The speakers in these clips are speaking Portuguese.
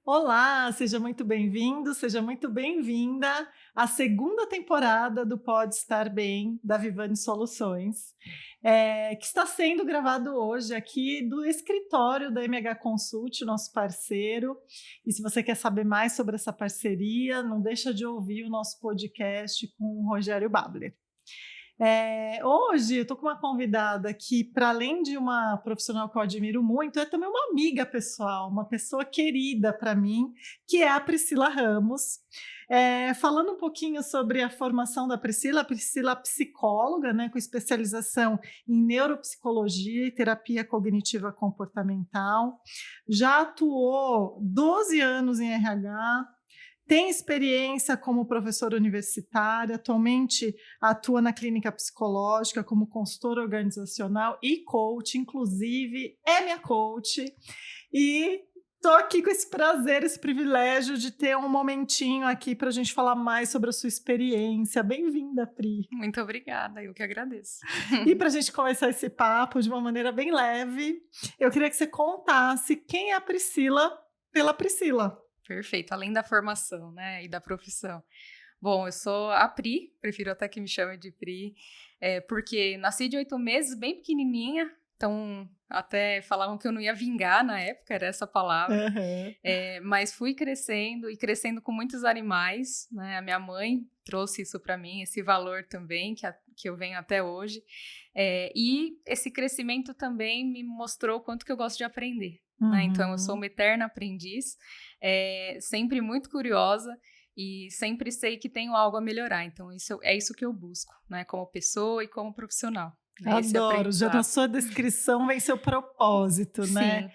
Olá, seja muito bem-vindo, seja muito bem-vinda à segunda temporada do Pode Estar Bem, da Vivani Soluções, que está sendo gravado hoje aqui do escritório da MH Consult, nosso parceiro. E se você quer saber mais sobre essa parceria, não deixa de ouvir o nosso podcast com o Rogério Babler. Hoje eu estou com uma convidada que, para além de uma profissional que eu admiro muito, é também uma amiga pessoal, uma pessoa querida para mim, que é a Priscila Ramos. Falando um pouquinho sobre a formação da Priscila, a Priscila é psicóloga, né, com especialização em neuropsicologia e terapia cognitiva comportamental, já atuou 12 anos em RH, tem experiência como professora universitária, atualmente atua na clínica psicológica como consultora organizacional e coach, inclusive é minha coach. E estou aqui com esse prazer, esse privilégio de ter um momentinho aqui para a gente falar mais sobre a sua experiência. Bem-vinda, Pri. Muito obrigada, eu que agradeço. E para a gente começar esse papo de uma maneira bem leve, eu queria que você contasse quem é a Priscila pela Priscila. Perfeito, além da formação, né, e da profissão. Bom, eu sou a Pri, prefiro até que me chame de Pri, porque nasci de 8 meses, bem pequenininha, então até falavam que eu não ia vingar na época, era essa palavra, mas fui crescendo e crescendo com muitos animais, né, a minha mãe trouxe isso para mim, esse valor também, que eu venho até hoje, e esse crescimento também me mostrou o quanto que eu gosto de aprender. Né? Então, eu sou uma eterna aprendiz, sempre muito curiosa e sempre sei que tenho algo a melhorar. Então, é isso que eu busco, né? Como pessoa e como profissional. Né? Adoro, já na sua descrição vem seu propósito, né?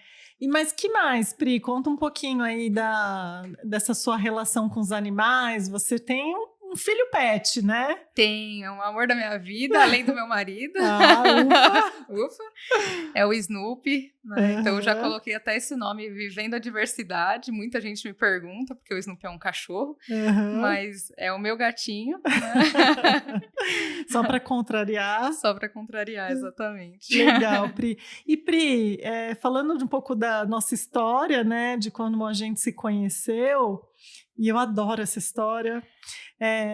Mas que mais, Pri? Conta um pouquinho aí dessa sua relação com os animais. Você tem um filho pet, né? Tenho, é o amor da minha vida, além do meu marido. Ufa! Ufa! É o Snoopy, né? Então eu já coloquei até esse nome, Vivendo a Diversidade. Muita gente me pergunta, porque o Snoopy é um cachorro, mas é o meu gatinho. Né? Só para contrariar. Só para contrariar, exatamente. Legal, Pri. E Pri, falando de um pouco da nossa história, né, de quando a gente se conheceu, e eu adoro essa história.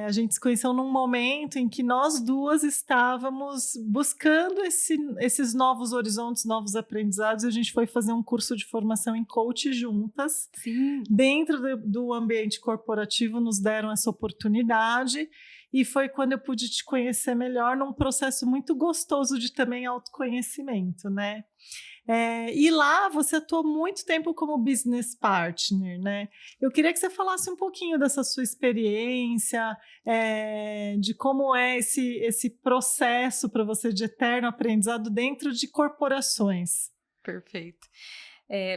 A gente se conheceu num momento em que nós duas estávamos buscando esses novos horizontes, novos aprendizados, e a gente foi fazer um curso de formação em coach juntas. Sim. Dentro do ambiente corporativo nos deram essa oportunidade, e foi quando eu pude te conhecer melhor num processo muito gostoso de também autoconhecimento, né? E lá você atuou muito tempo como business partner, né? Eu queria que você falasse um pouquinho dessa sua experiência, de como é esse processo para você de eterno aprendizado dentro de corporações. Perfeito.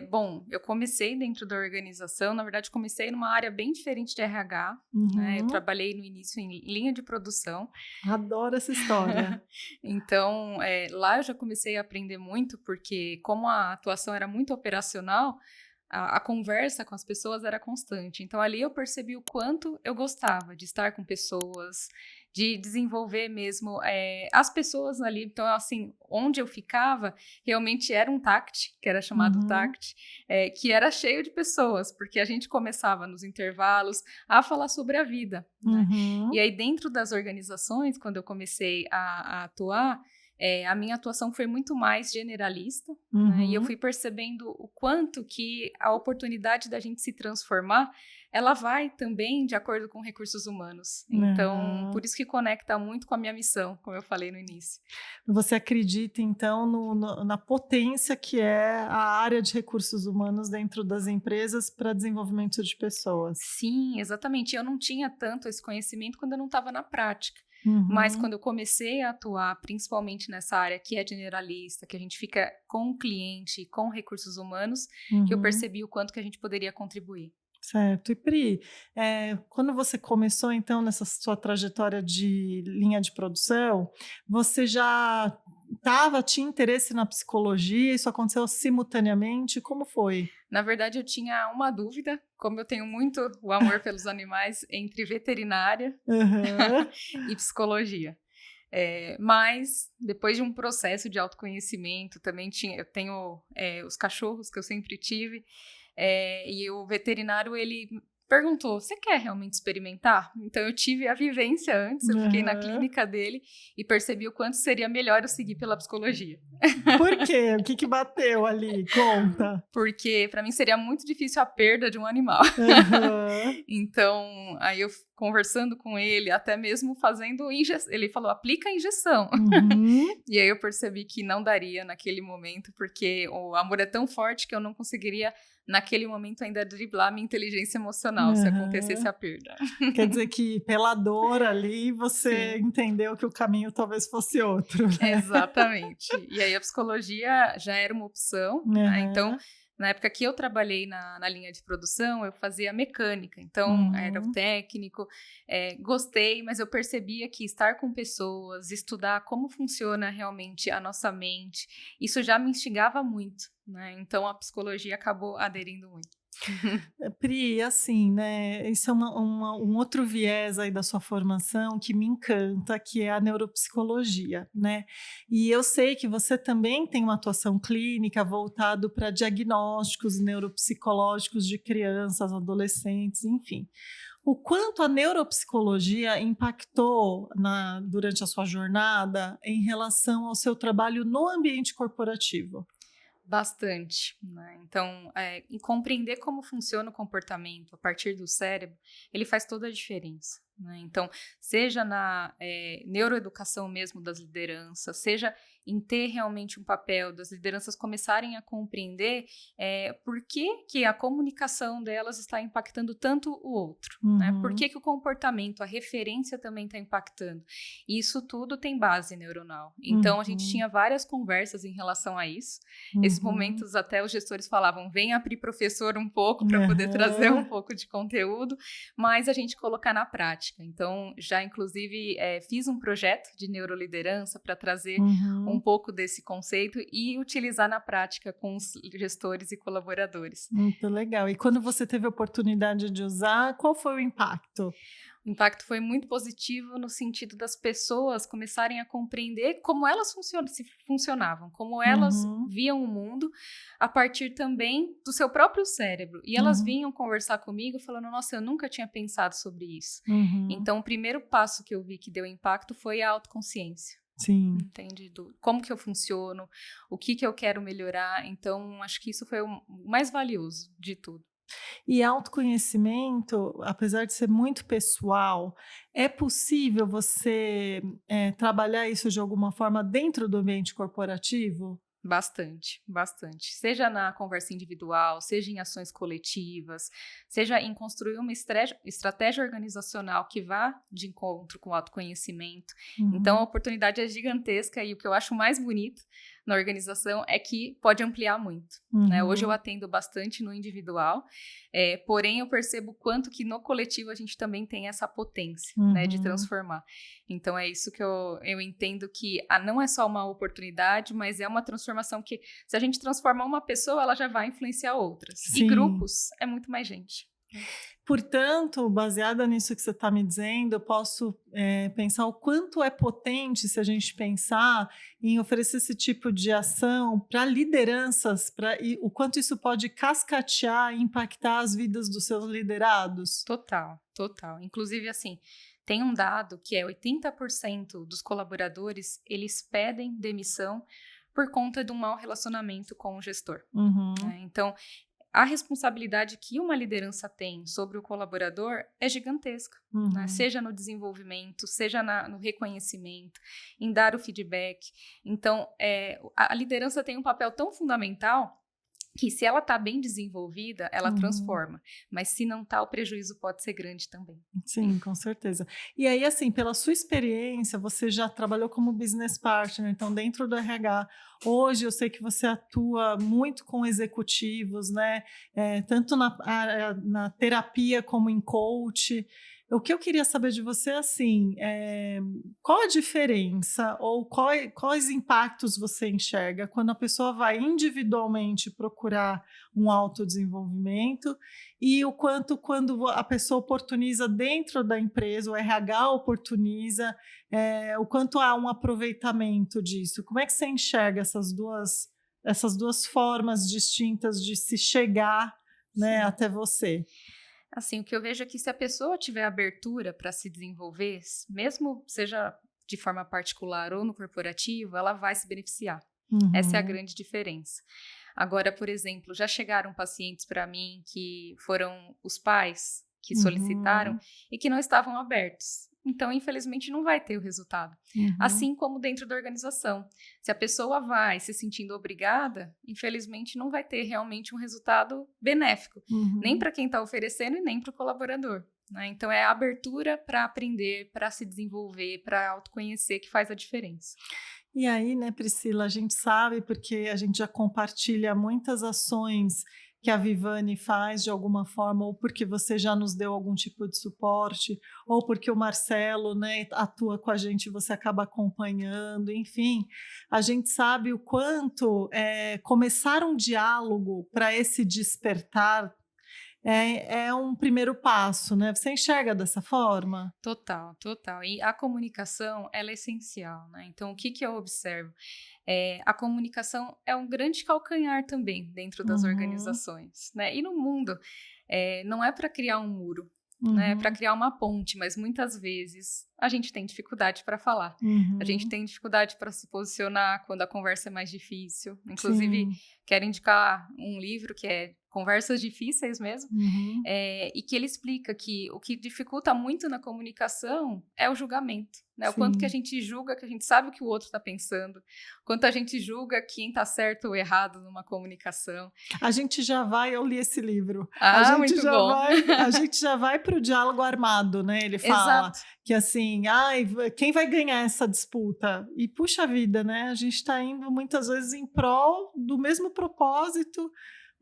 Bom, eu comecei dentro da organização, na verdade comecei numa área bem diferente de RH, né? Eu trabalhei no início em linha de produção. Adoro essa história. Então, lá eu já comecei a aprender muito, porque como a atuação era muito operacional, a conversa com as pessoas era constante. Então, ali eu percebi o quanto eu gostava de estar com pessoas, de desenvolver mesmo as pessoas ali. Então, assim, onde eu ficava, realmente era um TACT, que era chamado TACT, que era cheio de pessoas, porque a gente começava nos intervalos a falar sobre a vida. Né? E aí, dentro das organizações, quando eu comecei a atuar, a minha atuação foi muito mais generalista, né? E eu fui percebendo o quanto que a oportunidade da gente se transformar, ela vai também de acordo com recursos humanos. Então, por isso que conecta muito com a minha missão, como eu falei no início. Você acredita, então, na potência que é a área de recursos humanos dentro das empresas para desenvolvimento de pessoas? Sim, exatamente. Eu não tinha tanto esse conhecimento quando eu não estava na prática. Mas quando eu comecei a atuar, principalmente nessa área que é generalista, que a gente fica com o cliente, com recursos humanos, que eu percebi o quanto que a gente poderia contribuir. Certo. E Pri, quando você começou, então, nessa sua trajetória de linha de produção, você já tinha interesse na psicologia? Isso aconteceu simultaneamente? Como foi? Na verdade, eu tinha uma dúvida, como eu tenho muito o amor pelos animais, entre veterinária e psicologia. Mas, depois de um processo de autoconhecimento, também eu tenho os cachorros que eu sempre tive, E o veterinário, ele perguntou, você quer realmente experimentar? Então eu tive a vivência antes, eu fiquei na clínica dele e percebi o quanto seria melhor eu seguir pela psicologia. Por quê? O que bateu ali? Conta. Porque para mim seria muito difícil a perda de um animal. Então, aí eu conversando com ele, até mesmo fazendo injeção, ele falou, aplica a injeção. E aí eu percebi que não daria naquele momento, porque o amor é tão forte que eu não conseguiria naquele momento ainda driblar minha inteligência emocional, se acontecesse a perda. Quer dizer que pela dor ali, você entendeu que o caminho talvez fosse outro, né? Exatamente. E aí a psicologia já era uma opção, né? Então, na época que eu trabalhei na linha de produção, eu fazia mecânica, então era o técnico, gostei, mas eu percebia que estar com pessoas, estudar como funciona realmente a nossa mente, isso já me instigava muito, né? Então a psicologia acabou aderindo muito. Pri, assim, né, isso é um outro viés aí da sua formação que me encanta, que é a neuropsicologia, né? E eu sei que você também tem uma atuação clínica voltado para diagnósticos neuropsicológicos de crianças, adolescentes, enfim. O quanto a neuropsicologia impactou durante a sua jornada em relação ao seu trabalho no ambiente corporativo? Bastante, né? Então, em compreender como funciona o comportamento a partir do cérebro, ele faz toda a diferença, né? Então, seja na neuroeducação mesmo das lideranças, seja em ter realmente um papel das lideranças começarem a compreender por que a comunicação delas está impactando tanto o outro, né? Por que o comportamento, a referência também está impactando. E isso tudo tem base neuronal. Então, a gente tinha várias conversas em relação a isso. Esses momentos até os gestores falavam, vem abrir professor um pouco para poder trazer um pouco de conteúdo, mas a gente colocar na prática. Então, já inclusive fiz um projeto de neuroliderança para trazer um pouco desse conceito e utilizar na prática com os gestores e colaboradores. Muito legal. E quando você teve a oportunidade de usar, qual foi o impacto? O impacto foi muito positivo no sentido das pessoas começarem a compreender como elas funcionavam, como elas viam o mundo a partir também do seu próprio cérebro. E elas vinham conversar comigo falando, nossa, eu nunca tinha pensado sobre isso. Então, o primeiro passo que eu vi que deu impacto foi a autoconsciência. Sim. Entende? Como que eu funciono, o que eu quero melhorar. Então, acho que isso foi o mais valioso de tudo. E autoconhecimento, apesar de ser muito pessoal, é possível você trabalhar isso de alguma forma dentro do ambiente corporativo? Bastante, bastante. Seja na conversa individual, seja em ações coletivas, seja em construir uma estratégia organizacional que vá de encontro com o autoconhecimento. Então, a oportunidade é gigantesca e o que eu acho mais bonito na organização é que pode ampliar muito. Né? Hoje eu atendo bastante no individual, porém eu percebo quanto que no coletivo a gente também tem essa potência, né, de transformar. Então é isso que eu entendo que não é só uma oportunidade, mas é uma transformação que se a gente transformar uma pessoa, ela já vai influenciar outras. Sim. E grupos é muito mais gente. Portanto, baseada nisso que você está me dizendo, eu posso pensar o quanto é potente se a gente pensar em oferecer esse tipo de ação para lideranças, e o quanto isso pode cascatear e impactar as vidas dos seus liderados. Total, total. Inclusive, assim, tem um dado que é 80% dos colaboradores, eles pedem demissão por conta de um mau relacionamento com o gestor. Né? Então, a responsabilidade que uma liderança tem sobre o colaborador é gigantesca, né? Seja no desenvolvimento, seja no reconhecimento, em dar o feedback. Então, a liderança tem um papel tão fundamental que se ela está bem desenvolvida, ela transforma. Mas se não está, o prejuízo pode ser grande também. Sim, com certeza. E aí, assim, pela sua experiência, você já trabalhou como business partner, então dentro do RH. Hoje eu sei que você atua muito com executivos, né? Tanto na terapia como em coach. O que eu queria saber de você é assim, qual a diferença ou quais impactos você enxerga quando a pessoa vai individualmente procurar um autodesenvolvimento e o quanto quando a pessoa oportuniza dentro da empresa, o RH oportuniza, o quanto há um aproveitamento disso? Como é que você enxerga essas duas formas distintas de se chegar né, Sim. até você? Assim, o que eu vejo é que se a pessoa tiver abertura para se desenvolver, mesmo seja de forma particular ou no corporativo, ela vai se beneficiar. Essa é a Uhum, grande diferença. Agora, por exemplo, já chegaram pacientes para mim que foram os pais que solicitaram uhum, e que não estavam abertos. Então, infelizmente, não vai ter o resultado. uhum, Assim como dentro da organização. Se a pessoa vai se sentindo obrigada, infelizmente não vai ter realmente um resultado benéfico, nem uhum. para quem está oferecendo e nem para o colaborador. Né? Então, é a abertura para aprender, para se desenvolver, para autoconhecer que faz a diferença. E aí, né, Priscila, a gente sabe porque a gente já compartilha muitas ações que a Vivani faz de alguma forma, ou porque você já nos deu algum tipo de suporte, ou porque o Marcelo, né, atua com a gente, você acaba acompanhando, enfim, a gente sabe o quanto começar um diálogo para esse despertar é um primeiro passo, né? Você enxerga dessa forma? Total, total. E a comunicação, ela é essencial, né? Então, o que que eu observo? A comunicação é um grande calcanhar também dentro das Uhum, organizações, né? E no mundo, não é para criar um muro, né? É para uhum, criar uma ponte, mas muitas vezes a gente tem dificuldade para falar. A gente uhum, tem dificuldade para se posicionar quando a conversa é mais difícil. Inclusive, sim. quero indicar um livro que é Conversas Difíceis mesmo, Uhum. e que ele explica que o que dificulta muito na comunicação é o julgamento, né? O quanto que a Sim. gente julga, que a gente sabe o que o outro está pensando, o quanto a gente julga quem está certo ou errado numa comunicação. A gente já vai eu li esse livro. Ah, muito bom. A gente já vai para o diálogo armado, né, ele fala Exato. que assim: "Ai, quem vai ganhar essa disputa?" E puxa vida, né, a gente está indo muitas vezes em prol do mesmo propósito,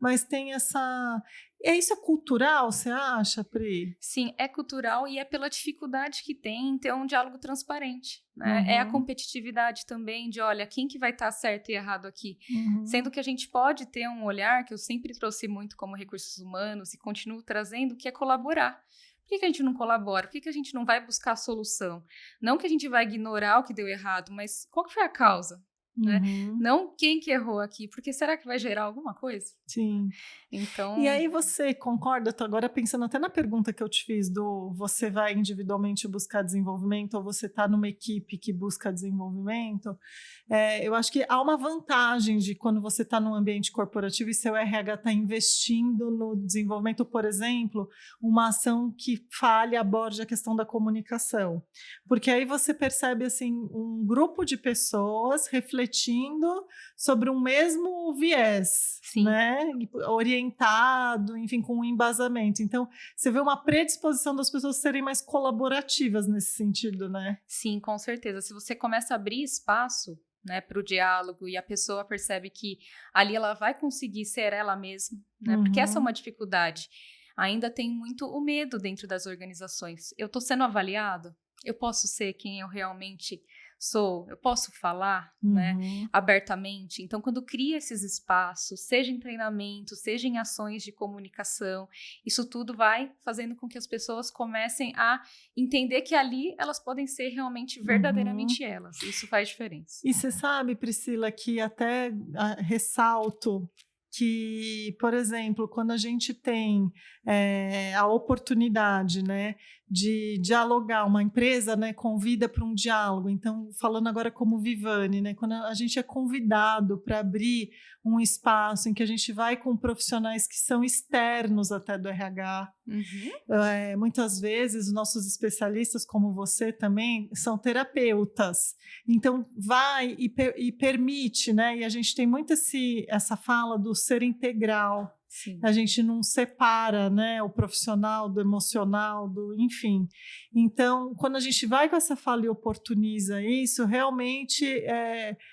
mas tem essa isso é cultural, você acha, Pri? Sim, é cultural e é pela dificuldade que tem em ter um diálogo transparente, né? É a Uhum, competitividade também de, olha, quem que vai estar certo e errado aqui? Sendo uhum, que a gente pode ter um olhar que eu sempre trouxe muito como recursos humanos e continuo trazendo, que é colaborar. Por que que a gente não colabora? Por que que a gente não vai buscar a solução? Não que a gente vai ignorar o que deu errado, mas qual que foi a causa? Né? uhum, Não quem que errou aqui, porque será que vai gerar alguma coisa? sim. E Então, aí você concorda, tô agora pensando até na pergunta que eu te fiz do você vai individualmente buscar desenvolvimento ou você está numa equipe que busca desenvolvimento, eu acho que há uma vantagem de quando você está num ambiente corporativo e seu RH está investindo no desenvolvimento, por exemplo, uma ação que fale, aborde a questão da comunicação. Porque aí você percebe assim um grupo de pessoas refletindo sobre um mesmo viés, sim. né, orientado, enfim, com um embasamento. Então, você vê uma predisposição das pessoas serem mais colaborativas nesse sentido, né? Sim, com certeza. Se você começa a abrir espaço, né, para o diálogo e a pessoa percebe que ali ela vai conseguir ser ela mesma, né? Porque essa é uma Uhum, dificuldade. Ainda tem muito o medo dentro das organizações. Eu estou sendo avaliado? Eu posso ser quem eu realmente sou? Eu posso falar, né, uhum. abertamente? Então, quando cria esses espaços, seja em treinamento, seja em ações de comunicação, isso tudo vai fazendo com que as pessoas comecem a entender que ali elas podem ser realmente Uhum. verdadeiramente elas. Isso faz diferença. E você sabe, Priscila, que até ressalto que, por exemplo, quando a gente tem a oportunidade, né, de dialogar, uma empresa, né, convida para um diálogo. Então, falando agora como Vivani, né, quando a gente é convidado para abrir um espaço em que a gente vai com profissionais que são externos até do RH, Uhum. muitas vezes os nossos especialistas, como você também, são terapeutas. Então, vai e permite, né? E a gente tem muito essa fala do ser integral. Sim. A gente não separa, né, o profissional do emocional, enfim. Então, quando a gente vai com essa fala e oportuniza isso, realmente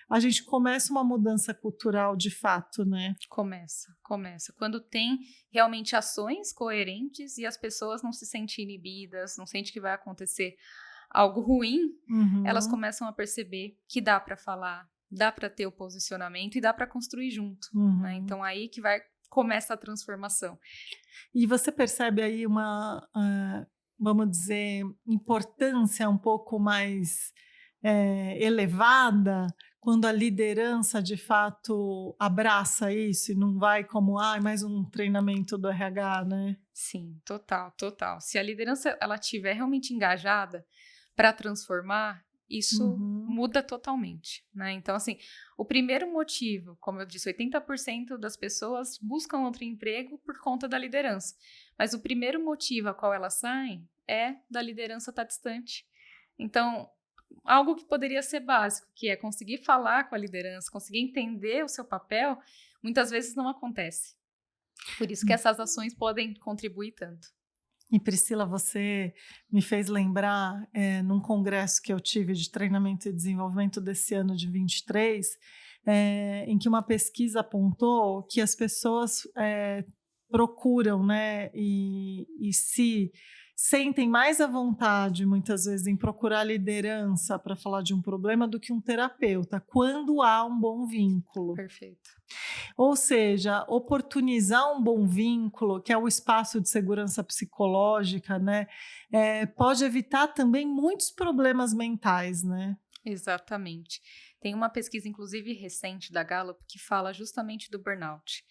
a gente começa uma mudança cultural de fato, né? Começa, começa. Quando tem realmente ações coerentes e as pessoas não se sentem inibidas, não sentem que vai acontecer algo ruim, elas Uhum, começam a perceber que dá para falar, dá para ter o posicionamento e dá para construir junto, né? uhum. Então aí que vai começa a transformação. E você percebe aí vamos dizer, importância um pouco mais elevada quando a liderança de fato abraça isso e não vai como mais um treinamento do RH, né? Sim, total, total. Se a liderança ela estiver realmente engajada para transformar, isso Uhum. muda totalmente, né? Então, assim, o primeiro motivo, como eu disse, 80% das pessoas buscam outro emprego por conta da liderança. Mas o primeiro motivo a qual elas saem é da liderança estar distante. Então, algo que poderia ser básico, que é conseguir falar com a liderança, conseguir entender o seu papel, muitas vezes não acontece. Por isso que essas ações podem contribuir tanto. E Priscila, você me fez lembrar, num congresso que eu tive de treinamento e desenvolvimento desse ano de 23, em que uma pesquisa apontou que as pessoas procuram, né, e se sentem mais à vontade, muitas vezes, em procurar liderança para falar de um problema do que um terapeuta, quando há um bom vínculo. Perfeito. Ou seja, oportunizar um bom vínculo, que é o espaço de segurança psicológica, né, pode evitar também muitos problemas mentais, né? Exatamente. Tem uma pesquisa, inclusive, recente da Gallup que fala justamente do burnout.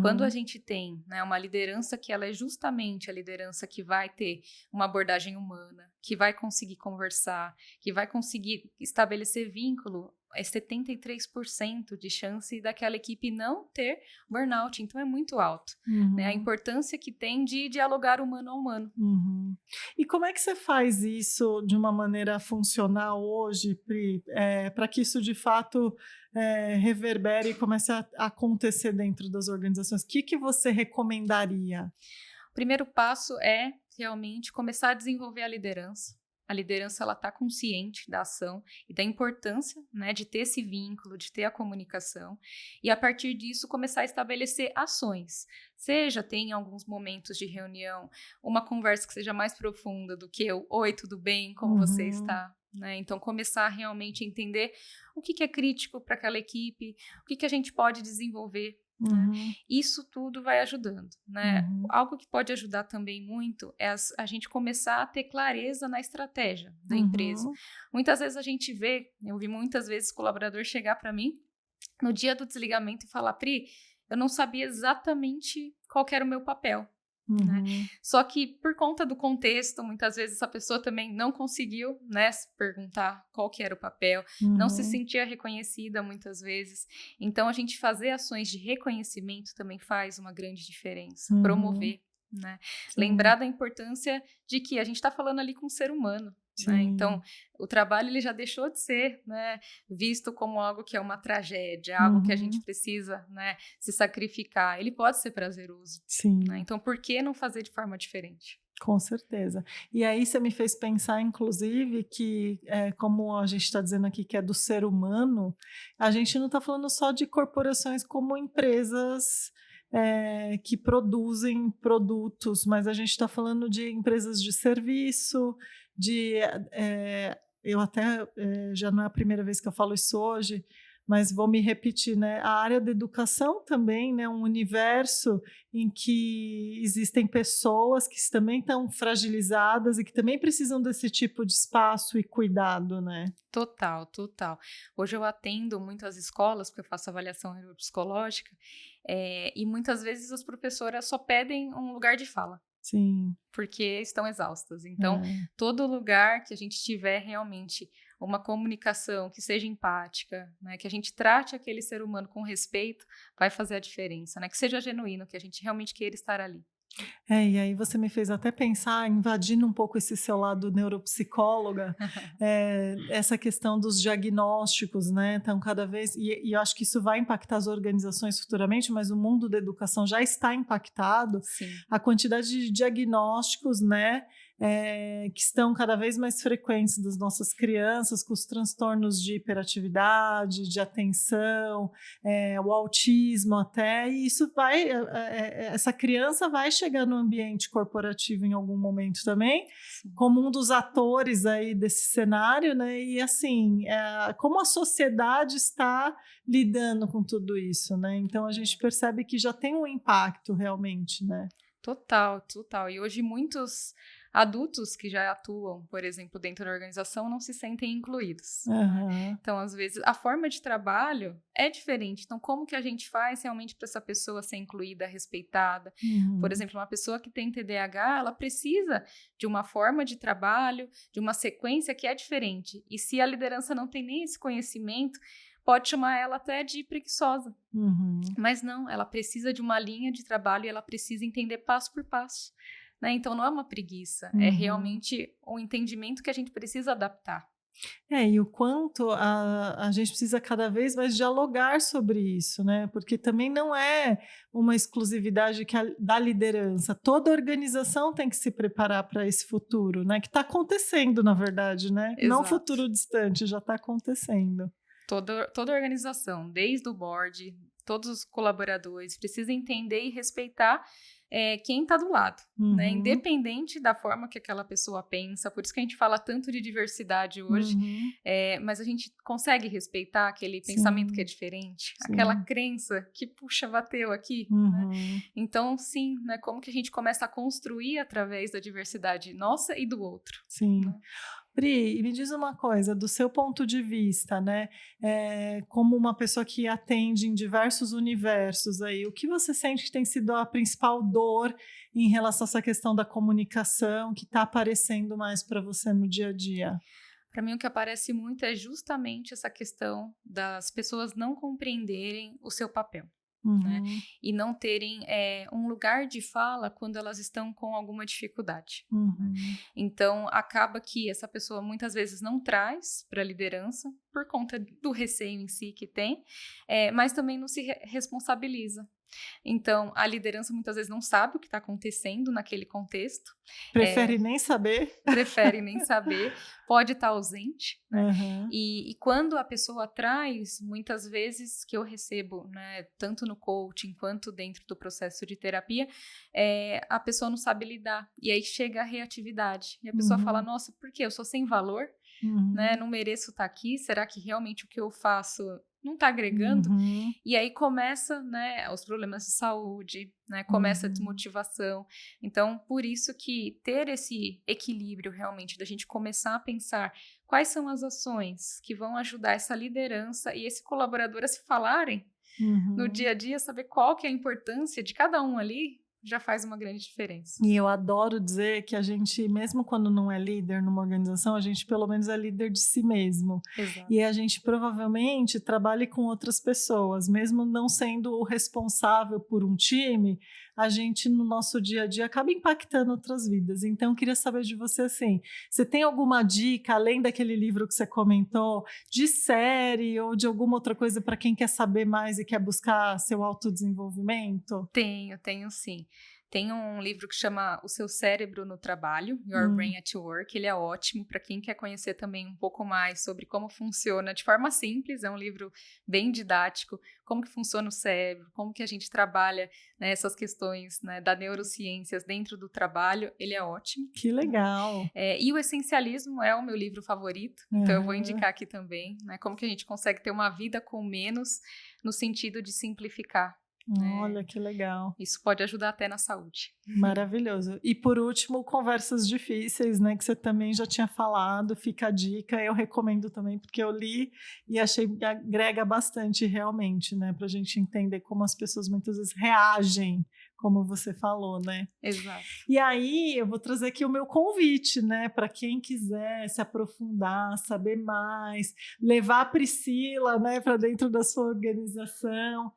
Quando a Uhum, gente tem, né, uma liderança que ela é justamente a liderança que vai ter uma abordagem humana, que vai conseguir conversar, que vai conseguir estabelecer vínculo, é 73% de chance daquela equipe não ter burnout. Então é muito alto, né? A uhum, importância que tem de dialogar humano a humano. uhum. E como é que você faz isso de uma maneira funcional hoje, Pri, para que isso de fato reverbere e comece a acontecer dentro das organizações? O que que você recomendaria? O primeiro passo é realmente começar a desenvolver a liderança. A liderança ela está consciente da ação e da importância, né, de ter esse vínculo, de ter a comunicação e a partir disso começar a estabelecer ações. Seja tem em alguns momentos de reunião uma conversa que seja mais profunda do que o oi, tudo bem, como você Uhum, está? Né? Então, começar a realmente entender o que é crítico para aquela equipe, o que a gente pode desenvolver. Né? uhum, Isso tudo vai ajudando, né? uhum, Algo que pode ajudar também muito é a gente começar a ter clareza na estratégia da empresa. uhum, Muitas vezes a gente vê, eu vi muitas vezes colaborador chegar para mim no dia do desligamento e falar: Pri, eu não sabia exatamente qual que era o meu papel. Né? uhum, Só que por conta do contexto, muitas vezes essa pessoa também não conseguiu, né, se perguntar qual que era o papel, não se uhum, sentia reconhecida muitas vezes. Então a gente fazer ações de reconhecimento também faz uma grande diferença, uhum. promover, né? Sim, Lembrar da importância de que a gente está falando ali com um ser humano. Né? Então, sim. o trabalho ele já deixou de ser, né, visto como algo que é uma tragédia, algo que a gente Uhum, precisa, né, se sacrificar. Ele pode ser prazeroso. Né? sim. Então, por que não fazer de forma diferente? Com certeza. E aí você me fez pensar, inclusive, que como a gente está dizendo aqui que é do ser humano, a gente não está falando só de corporações como empresas que produzem produtos, mas a gente está falando de empresas de serviço, de eu até já não é a primeira vez que eu falo isso hoje, mas vou me repetir, né? A área da educação também, né? Um universo em que existem pessoas que também estão fragilizadas e que também precisam desse tipo de espaço e cuidado, né? Total, total. Hoje eu atendo muitas escolas, porque eu faço avaliação neuropsicológica, e muitas vezes as professoras só pedem um lugar de fala, Sim, porque estão exaustas. Então, é, todo lugar que a gente tiver realmente uma comunicação que seja empática, né, que a gente trate aquele ser humano com respeito, vai fazer a diferença, né? Que seja genuíno, que a gente realmente queira estar ali. e aí você me fez até pensar, invadindo um pouco esse seu lado neuropsicóloga, essa questão dos diagnósticos, né? Então, cada vez, e eu acho que isso vai impactar as organizações futuramente, mas o mundo da educação já está impactado, Sim, a quantidade de diagnósticos, né? Que estão cada vez mais frequentes das nossas crianças, com os transtornos de hiperatividade, de atenção, o autismo até, e isso vai, essa criança vai chegar no ambiente corporativo em algum momento também, sim. como um dos atores aí desse cenário, né? E assim, como a sociedade está lidando com tudo isso, né? Então a gente percebe que já tem um impacto realmente, né? Total, total. E hoje muitos adultos que já atuam, por exemplo, dentro da organização, não se sentem incluídos. Aham. Então, às vezes, a forma de trabalho é diferente. Então, como que a gente faz realmente para essa pessoa ser incluída, respeitada? Por exemplo, uma pessoa que tem TDAH, ela precisa de uma forma de trabalho, de uma sequência que é diferente. E se a liderança não tem nem esse conhecimento, pode chamar ela até de preguiçosa. Uhum. Mas não, ela precisa de uma linha de trabalho e ela precisa entender passo por passo. Né? Então, não é uma preguiça, é realmente um entendimento que a gente precisa adaptar. E o quanto a gente precisa cada vez mais dialogar sobre isso, né? Porque também não é uma exclusividade da liderança. Toda organização tem que se preparar para esse futuro, né? Que está acontecendo, na verdade, né? Não Exato. futuro distante, já está acontecendo. Toda organização, desde o board, todos os colaboradores, precisa entender e respeitar quem está do lado, né? Independente da forma que aquela pessoa pensa. Por isso que a gente fala tanto de diversidade hoje, mas a gente consegue respeitar aquele pensamento que é diferente, aquela crença que, puxa, bateu aqui. Né? Então, sim, né? Como que a gente começa a construir através da diversidade nossa e do outro. Sim. Né? Pri, me diz uma coisa, do seu ponto de vista, né, como uma pessoa que atende em diversos universos aí, o que você sente que tem sido a principal dor em relação a essa questão da comunicação que está aparecendo mais para você no dia a dia? Para mim, o que aparece muito é justamente essa questão das pessoas não compreenderem o seu papel. Né? E não terem um lugar de fala quando elas estão com alguma dificuldade. Né? Então, acaba que essa pessoa muitas vezes não traz para a liderança por conta do receio em si que tem, mas também não se responsabiliza. Então, a liderança muitas vezes não sabe o que está acontecendo naquele contexto. Prefere nem saber. Prefere nem saber, pode estar ausente. Né? E quando a pessoa traz, muitas vezes que eu recebo, né, tanto no coaching quanto dentro do processo de terapia, a pessoa não sabe lidar. E aí chega a reatividade. E a pessoa fala, nossa, por quê? Eu sou sem valor? Né? Não mereço estar aqui? Será que realmente o que eu faço não está agregando? E aí começa, né, os problemas de saúde, né, começa a desmotivação. Então, por isso que ter esse equilíbrio realmente, da gente começar a pensar quais são as ações que vão ajudar essa liderança e esse colaborador a se falarem no dia a dia, saber qual que é a importância de cada um ali, já faz uma grande diferença. E eu adoro dizer que a gente, mesmo quando não é líder numa organização, a gente pelo menos é líder de si mesmo. Exato. E a gente provavelmente trabalhe com outras pessoas, mesmo não sendo o responsável por um time, a gente no nosso dia a dia acaba impactando outras vidas. Então eu queria saber de você assim, você tem alguma dica, além daquele livro que você comentou, de série ou de alguma outra coisa para quem quer saber mais e quer buscar seu autodesenvolvimento? Tenho sim. Tem um livro que chama O Seu Cérebro no Trabalho, Your Brain at Work. Ele é ótimo para quem quer conhecer também um pouco mais sobre como funciona de forma simples. É um livro bem didático, como que funciona o cérebro, como que a gente trabalha, né, essas questões, né, da neurociências dentro do trabalho. Ele é ótimo. Que legal! E o Essencialismo é o meu livro favorito, então eu vou indicar aqui também, né, como que a gente consegue ter uma vida com menos no sentido de simplificar. Olha, que legal. Isso pode ajudar até na saúde. Maravilhoso. E por último, Conversas Difíceis, né, que você também já tinha falado, fica a dica, eu recomendo também, porque eu li e achei que agrega bastante realmente, né, pra gente entender como as pessoas muitas vezes reagem, como você falou, né? Exato. E aí, eu vou trazer aqui o meu convite, né, para quem quiser se aprofundar, saber mais, levar a Priscila, né, para dentro da sua organização.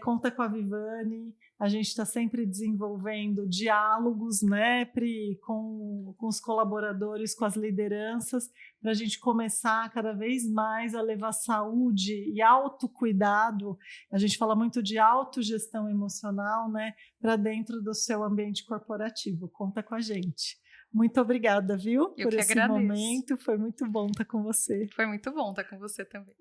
Conta com a Vivani, a gente está sempre desenvolvendo diálogos, né, Pri, com os colaboradores, com as lideranças, para a gente começar cada vez mais a levar saúde e autocuidado, a gente fala muito de autogestão emocional, né, para dentro do seu ambiente corporativo. Conta com a gente. Muito obrigada, viu? Eu por esse agradeço. Momento, foi muito bom estar com você. Foi muito bom estar com você também.